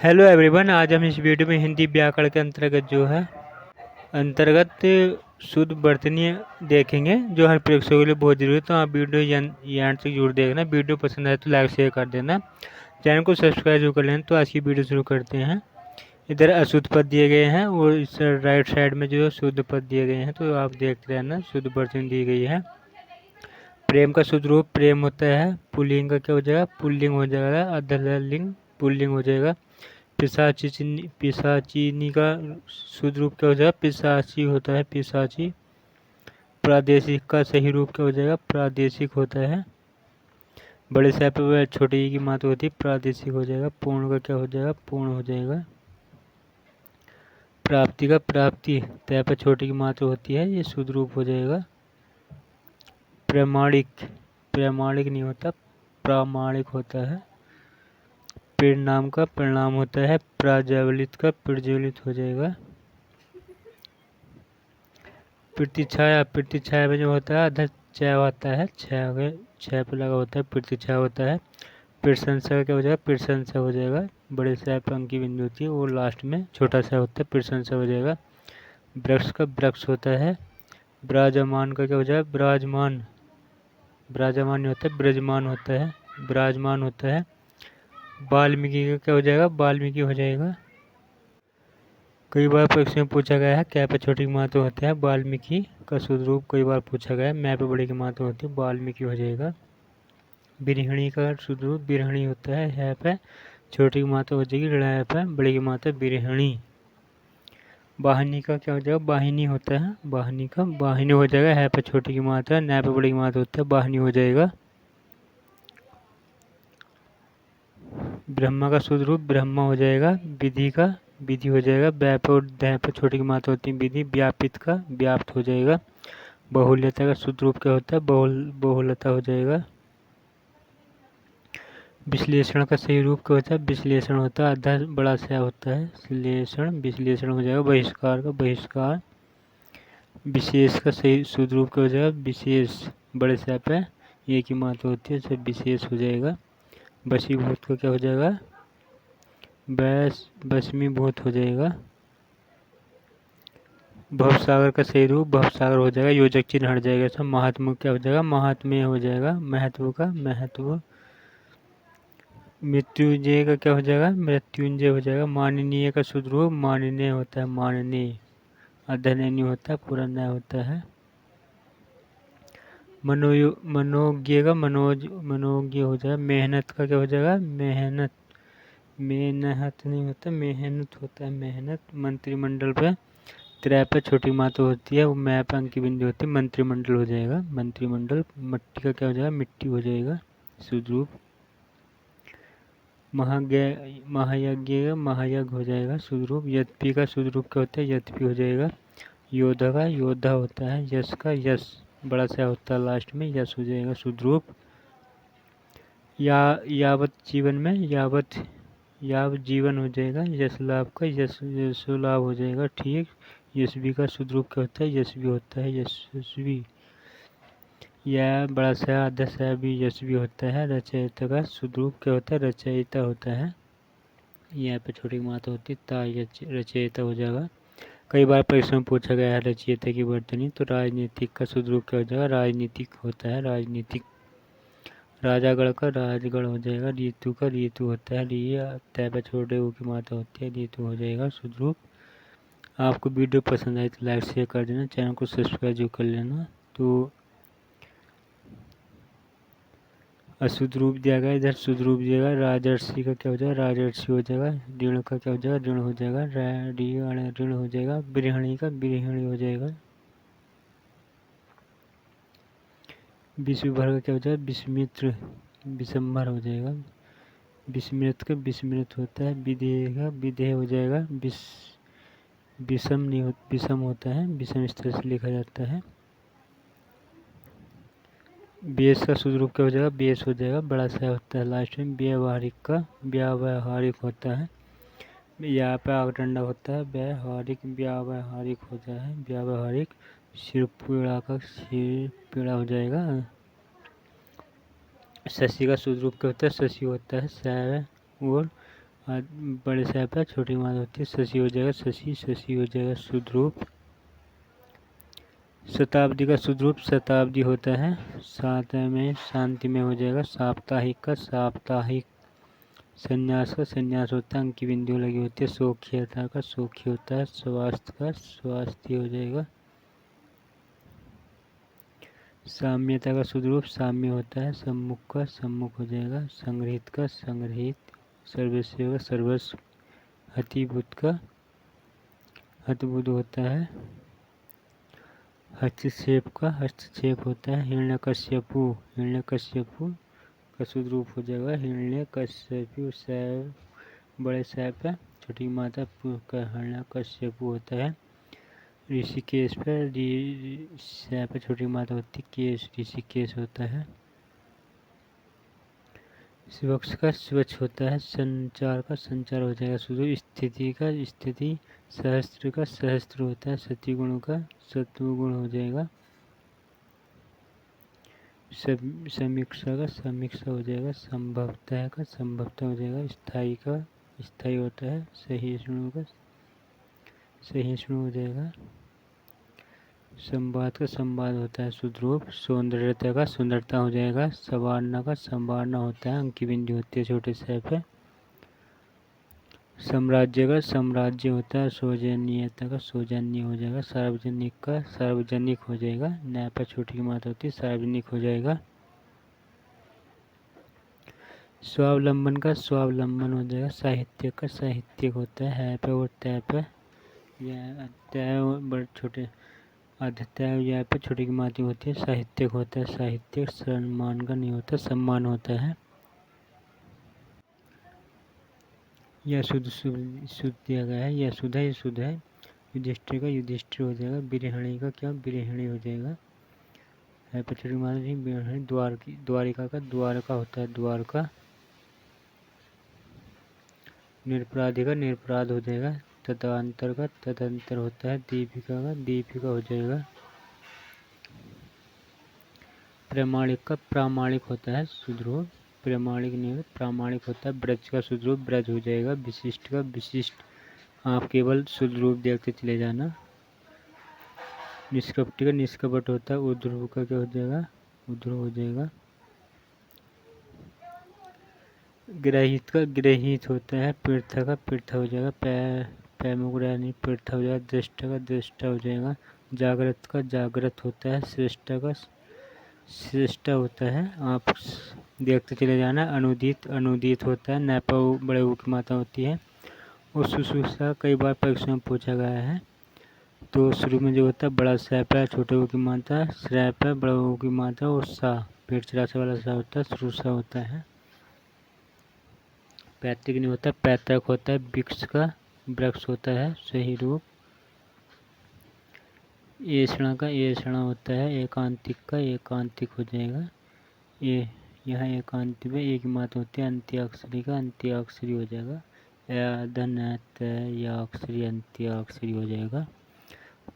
Hello everyone. आज हम इस वीडियो में हिंदी व्याकरण के अंतर्गत शुद्ध वर्तनी देखेंगे, जो हर प्रेक्षकों के लिए बहुत जरूरी है। तो आप वीडियो यहाँ तक जरूर देखना। वीडियो पसंद आए तो लाइक शेयर कर देना, चैनल को सब्सक्राइब जरूर कर लेना। तो आज की वीडियो शुरू करते हैं। इधर अशुद्ध पद दिए गए हैं और इस राइट साइड में जो शुद्ध पद दिए गए हैं, तो आप देखते रहना। शुद्ध वर्तनी दी गई है। प्रेम का शुद्ध रूप प्रेम होता है। पुल्लिंग का क्या हो जाएगा? पुल्लिंग हो जाएगा। अधलिंग पुल्लिंग हो जाएगा। पिशाचिनी का शुद्ध रूप क्या हो जाएगा? पिशाची होता है, पिशाची। प्रादेशिक का सही रूप क्या हो जाएगा? प्रादेशिक होता है। बड़े से पे छोटे ई की मात्रा होती है, प्रादेशिक हो जाएगा। पूर्ण का क्या हो जाएगा? पूर्ण हो जाएगा। प्राप्ति का प्राप्ति तय पर छोटी की मात्रा होती है, ये शुद्ध रूप हो जाएगा। प्रामाणिक प्रामाणिक नहीं होता, प्रामाणिक होता है। परिणाम का परिणाम होता है। प्रज्वलित का प्रज्वलित हो जाएगा। प्रतिछाया में जो होता है अधर छाया होता है, छाया पे लगा होता है, प्रतिछाया होता है। प्रशंसा का क्या हो जाएगा? प्रशंसा हो जाएगा। बड़े से पे अंकी बिंदु होती है और लास्ट में छोटा सा होता है, प्रशंसा हो जाएगा। वृक्ष का वृक्ष होता है। विराजमान का क्या हो जाएगा? विराजमान विराजमान नहीं होता, विराजमान होता है, विराजमान होता है। वाल्मीकि का क्या हो जाएगा? वाल्मीकि हो जाएगा। कई बार परीक्षा में पूछा गया है, क्या पे छोटी की मात्रा होता है? वाल्मीकि का शुद्ध रूप कई बार पूछा गया है। मैं पे बड़ी की मात्रा होती है, वाल्मीकि हो जाएगा। बिरहणी का शुद्ध रूप बिरहणी होता है पे छोटी की मात्रा हो जाएगी, ऋण पे बड़ी की मात्रा बिरहणी। वाहिनी का क्या हो जाएगा? वाहिनी होता है, वाहिनी का वाहिनी हो जाएगा। है पे छोटी की मात्रा, न पे बड़ी की मात्रा होता है, वाहिनी हो जाएगा। ब्रह्मा का शुद्ध रूप ब्रह्मा हो जाएगा। विधि का विधि हो जाएगा। व्या पे और दै पे छोटी की मात्रा होती है, विधि। व्यापित का व्याप्त हो जाएगा। बहुल्यता का शुद्ध रूप क्या होता है? बहुलता हो जाएगा। विश्लेषण का सही रूप क्या होता है? विश्लेषण होता है, आधा बड़ा सा होता है, विश्लेषण। विश्लेषण हो जाएगा। बहिष्कार का बहिष्कार। विशेष का सही शुद्ध रूप क्या हो जाएगा? विशेष। बड़े से पे एक ही मात्रा होती है, सब विशेष हो जाएगा। वशीभूत का क्या हो जाएगा? वशमीभूत हो जाएगा। भवसागर का सही रूप भवसागर हो जाएगा, योजक चिन्ह हट जाएगा। सब महात्मा क्या हो जाएगा? महात्म्य हो जाएगा। महत्व का महत्व। मृत्युंजय का क्या हो जाएगा? मृत्युंजय हो जाएगा। माननीय का शुद्ध रूप माननीय होता है, माननीय। अधनयनी होता है, पुराना होता है। मनोज्ञ का मनोज्ञ हो जाएगा। मेहनत का क्या हो जाएगा? मेहनत। मेहनत नहीं होता, मेहनत होता है, मेहनत। मंत्रिमंडल पे त्रय पे छोटी मात्रा होती है, वो मैं पे अंकी बिंदु होती है, मंत्रिमंडल हो जाएगा। मंत्रिमंडल। मट्टी का क्या हो जाएगा? मिट्टी हो जाएगा, शुद्ध रूप। महायज्ञ का महायज्ञ हो जाएगा, शुद्ध रूप। यद्यपि का शुद्ध रूप क्या होता है? यद्यपि हो जाएगा। योद्धा का योद्धा होता है। यश का यश बड़ा सा होता है, लास्ट में यश हो जाएगा, शुद्ध रूप। यावत जीवन में यावत जीवन हो जाएगा। यश लाभ का यश लाभ हो जाएगा, ठीक। यशवी का शुद्ध रूप क्या होता है? यशवी होता है, यशस्वी। यह बड़ा सा आधा सा भी यशवी होता है। रचयिता का शुद्ध रूप क्या होता है? रचयिता होता है। यहाँ पे छोटी मात्रा होती है, ता रचयिता हो जाएगा। कई बार परीक्षा में पूछा गया है रचयिता की वर्तनी। तो राजनीतिक का शुद्ध रूप क्या हो जाएगा? राजनीतिक होता है, राजनीतिक। राजागढ़ का राजगढ़ हो जाएगा। ऋतु का ऋतु होता है, तय पे छोटे ऊ की मात्रा होती है, ऋतु हो जाएगा, शुद्ध रूप। आपको वीडियो पसंद आए तो लाइक शेयर कर देना, चैनल को सब्सक्राइब जो कर लेना। तो अशुद्ध रूप दिया गया, इधर शुद्ध रूप दिया गया। राजर्षि का क्या हो जाएगा? राजर्षि हो जाएगा। ऋण का क्या हो जाएगा? ऋण हो जाएगा। ऋण हो जाएगा। बिरहणी का बिरहणी हो जाएगा। विश्वभर का क्या हो जाएगा? विस्मित्र विषम्भर हो जाएगा। विस्मृत का विस्मृत होता है। विधेय का विधेय हो जाएगा। विषम नहीं विषम होता है, विषम इस तरह से लिखा जाता है। बेस का शुद्ध रूप क्या हो जाएगा? बेस हो जाएगा, बड़ा सा होता है, लास्ट में। व्यावहारिक का व्यावहारिक होता है, यहाँ पे आगडंडा होता है। व्यावहारिक व्यावहारिक होता है, व्यावहारिक। सिर पीड़ा का सिर पीड़ा हो जाएगा। शशि का शुद्ध रूप क्या होता है? शशि होता है, सै और बड़े सै पे छोटी मात्रा होती है, शशि हो जाएगा शशि, शशि हो जाएगा शुद्ध रूप। शताब्दी का शुद्ध रूप शताब्दी होता है, सात में शांति में हो जाएगा। साप्ताहिक का साप्ताहिक, संन्यास का संन्यास होता है, अंक की बिंदु लगी होती है। सौख्यता का सौख्य होता है, स्वास्थ्य का स्वास्थ्य हो जाएगा। साम्यता का शुद्ध रूप साम्य होता है, सम्मुख का सम्मुख हो जाएगा। संग्रहित का संग्रहित, सर्वस्व का सर्वस्व। हतिबुद्ध का हतबुद्ध होता है। हस्तक्षेप का हस्तक्षेप होता है। हिरण्यकश्यपु हिरण्यकश्यपु का शुद्ध रूप हो जाएगा हिरण्यकश्यपु। सैव बड़े सै पे छोटी माता का हिरण्यकश्यपु होता है। ऋषिकेश पर सै पे छोटी माता होती है, केश ऋषिकेश होता है। स्वच्छ का स्वच्छ होता है, संचार का संचार हो जाएगा शुद्ध। स्थिति का स्थिति, सहस्त्र का सहस्त्र होता है, सत्युगुण का सत्वगुण हो जाएगा। समीक्षा का समीक्षा हो जाएगा। संभवतः का संभवतः हो जाएगा। स्थायी का स्थायी होता है, सहिष्णु का सहिष्णु हो जाएगा। संवाद का संवाद होता है शुद्ध रूप। सौंदर्यता का सुंदरता हो जाएगा। संवारना का संवारना होता है, अंक की बिंदु होती है छोटे सै पे। साम्राज्य का साम्राज्य होता है, सौजन्यता का सौजन्य हो जाएगा। सार्वजनिक का सार्वजनिक हो जाएगा, न्याय पर छोटी की मात्रा होती है, सार्वजनिक हो जाएगा। स्वावलंबन का स्वावलंबन हो जाएगा। साहित्य का साहित्यिक होता है पे और तय पे, यह तय बड़े छोटे अध्यतय यह पे छोटी की मात्रा होती है, साहित्यिक होता है। साहित्यिक सम्मान का नहीं होता, सम्मान होता है। यह शुद्ध शुद्ध दिया गया है, यह शुद्ध है, यह शुद्ध है। युधिष्ठिर का युधिष्ठिर हो जाएगा। बिरहणी का क्या बिरहणी हो जाएगा, है पे छोटी मात्रा नहीं बिरहणी। द्वारिका का द्वारका होता है, द्वारका। निरपराधी का निरपराध हो जाएगा। तदंतर का तदंतर होता है। दीपिका का दीपिका हो जाएगा। प्रामाणिक का प्रामाणिक होता है शुद्ध रूप, प्रामाणिक नहीं होता प्रामाणिक होता है। ब्रज का शुद्ध रूप ब्रज हो जाएगा। विशिष्ट का विशिष्ट, आप केवल शुद्ध रूप देखते चले जाना। निष्कपटी का निष्कपट होता है। उध्रुव का क्या हो जाएगा, उध्रुव हो जाएगा। ग्रहित का ग्रहित होता है। पृथा का पृथा हो जाएगा। पैमुग्रानी पृथा हो जाएगा। दृष्टा का दृष्टा हो जाएगा। जागृत का जागृत होता है। श्रेष्ठा का श्रेष्ठा होता है, आप देखते चले जाना। अनुदित अनुदित होता है, नैपा बड़े ऊ की मात्रा होती है। और सुश्रूषा कई बार परीक्षा में पूछा गया है। तो शुरू में जो होता है बड़ा सैप है, छोटे ऊ की मात्रा, श्रैप है, बड़ा ऊ की मात्रा, और सा पेट चरासा वाला सा होता है, सुश्रूषा होता है। पैतृक नहीं होता, पैतृक होता है। वृक्ष का वृक्ष होता है, सही रूप। ऐषणा का ऐषणा होता है। एकांतिक का एकांतिक हो जाएगा। ये यहाँ एकांतिक में एक मात्रा होती है। अंत्याक्षरी का अंत्याक्षरी हो जाएगा। या अक्षरी अंत्याक्षरी हो जाएगा।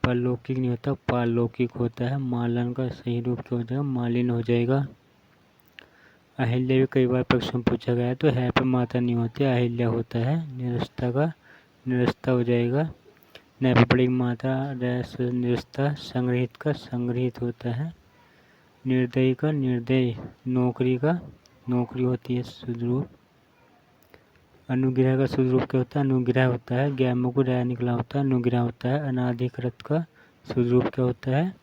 पारलौकिक नहीं होता, पारलौकिक होता है। मालन का सही रूप क्या हो जाएगा, मालिन हो जाएगा। अहिल्या भी कई बार प्रश्न पूछा गया है, तो है पे मात्रा नहीं होती, अहिल्या होता है। निरस्ता का निरस्ता हो जाएगा। न पे बड़ी मात्रा निरस्ता। संग्रहित का संग्रहित होता है। निर्दयी का निर्दय। नौकरी का नौकरी होती है शुद्ध रूप। अनुग्रह का शुद्ध रूप क्या होता है, अनुग्रह होता है। गैमों को रह निकला होता है, अनुग्रह होता है। अनाधिकृत का शुद्ध रूप क्या होता है,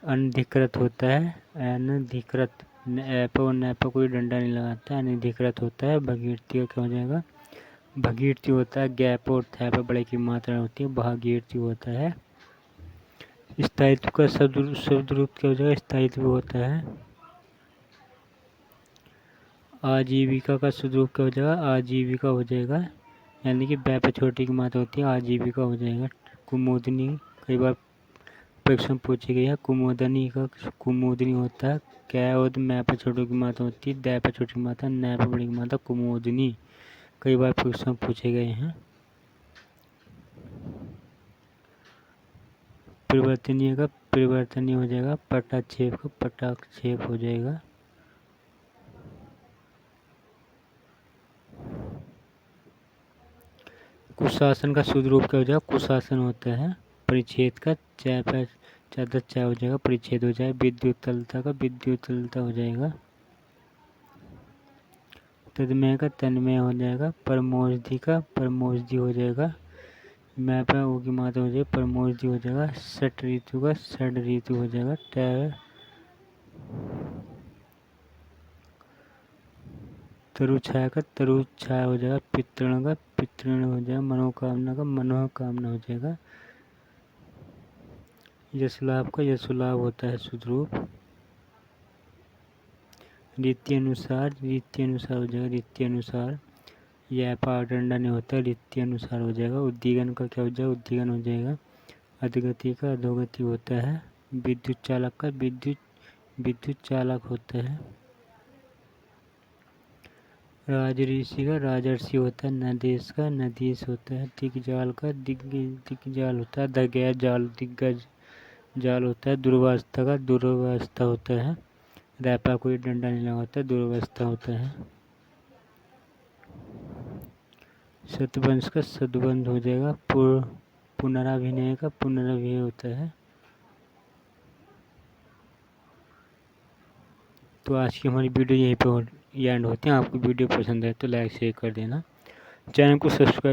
अनधिकृत होता है। अनधिकृत ऐप और न पर कोई डंडा नहीं लगाता, अनधिकृत होता है। भगीरथी का क्या हो जाएगा, भगीरथी होता है। गैप और थे पर बड़े की मात्रा होती है, भागीरथी होता है। स्थायित्व का शब्द रूप क्या हो जाएगा, स्थायित्व होता है। आजीविका का शुद्ध रूप क्या हो जाएगा, आजीविका हो जाएगा। यानी कि बै पे छोटी की मात्रा होती है, आजीविका हो जाएगा। कुमुदनी कई बार परीक्षा में पूछी गई है। कुमुदनी का कुमुदनी होता है। कै और मैं पे छोटी की मात्रा होती है, दै पे छोटी की मात्रा, नै पे बड़ी की मात्रा, कुमुदनी कई बार परीक्षा में पूछे गए हैं। परिवर्तनीय का परिवर्तनीय हो जाएगा। पटाक्षेप का पटाक्षेप हो जाएगा। कुशासन का शुद्ध रूप क्या हो जाएगा? कुशासन होता है। परिच्छेद का चाय पर चादर चाय हो जाएगा, परिच्छेद हो जाएगा। विद्युतलता का विद्युतलता हो जाएगा। तन्मय का तन्मय हो जाएगा। परमोषधि का परमोषधि हो जाएगा। मैं पे ओ की मात्रा हो जाएगी, परमोषधि हो जाएगा। षट ऋतु का षड ऋतु हो जाएगा। तरु छाया का तरु छाया हो जाएगा। पितृण का पितृण हो जाएगा। मनोकामना का मनोकामना हो जाएगा। यशलाभ का यशोलाभ होता है शुद्ध रूप। रीति अनुसार हो जाएगा। रीति अनुसार यह पाठदंड नहीं होता, रीति अनुसार हो जाएगा। उद्दीगन का क्या हो जाएगा? उद्दीगन हो जाएगा। अधोगति का अधोगति होता है। विद्युत चालक का विद्युत चालक होता है। राजऋषि का राजर्षि होता है। नदेश का नदीश होता है। दिग्जाल का दिग्जाल होता है। दगैर जाल दिग्गज जाल होता है। दुर्वावस्था का दुर्वावस्था होता है। रैपा कोई डंडा नहीं लगा होता है, दुर्वावस्था होता है। सतवंश का सद्वंश हो जाएगा। पुनराभिनय का पुनराभिनय होता है। तो आज की हमारी वीडियो यहीं पे एंड होती है। आपको वीडियो पसंद है तो लाइक शेयर कर देना, चैनल को सब्सक्राइब